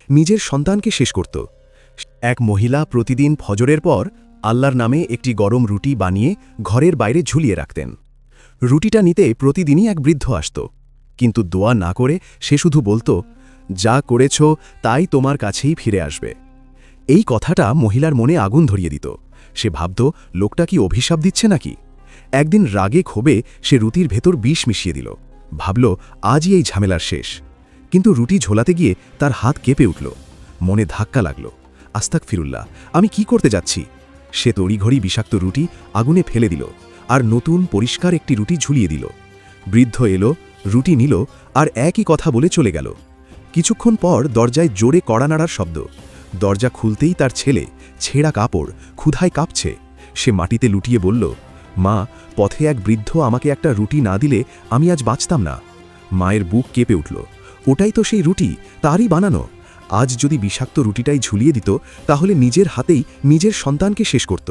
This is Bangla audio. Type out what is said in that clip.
নিজের সন্তানকে শেষ করত। এক মহিলা প্রতিদিন ফজরের পর আল্লাহর নামে একটি গরম রুটি বানিয়ে ঘরের বাইরে ঝুলিয়ে রাখতেন। রুটিটা নিতে প্রতিদিনই এক বৃদ্ধ আসত, কিন্তু দোয়া না করে সে শুধু বলত, যা করেছ তাই তোমার কাছেই ফিরে আসবে। এই কথাটা মহিলার মনে আগুন ধরিয়ে দিত। সে ভাবত, লোকটা কি অভিশাপ দিচ্ছে নাকি? একদিন রাগে ক্ষোভে সে রুটির ভেতর বিষ মিশিয়ে দিল। ভাবল, আজই এই ঝামেলার শেষ। কিন্তু রুটি ঝোলাতে গিয়ে তার হাত কেঁপে উঠল। মনে ধাক্কা লাগল। আস্তাগফিরুল্লাহ, আমি কি করতে যাচ্ছি? সে তড়িঘড়ি বিষাক্ত রুটি আগুনে ফেলে দিল আর নতুন পরিষ্কার একটি রুটি ঝুলিয়ে দিল। বৃদ্ধ এলো, রুটি নিল আর একই কথা বলে চলে গেল। কিছুক্ষণ পর দরজায় জোরে কড়া নাড়ার শব্দ। দরজা খুলতেই তার ছেলে, ছেঁড়া কাপড়, ক্ষুধায় কাঁপছে। সে মাটিতে লুটিয়ে বলল, মা, পথে এক বৃদ্ধ আমাকে একটা রুটি না দিলে আমি আজ বাঁচতাম না। মায়ের বুক কেঁপে উঠল। ওটাই তো সেই রুটি, তারই বানানো। আজ যদি বিষাক্ত রুটিটাই ঝুলিয়ে দিত, তাহলে নিজের হাতেই নিজের সন্তানকে শেষ করত।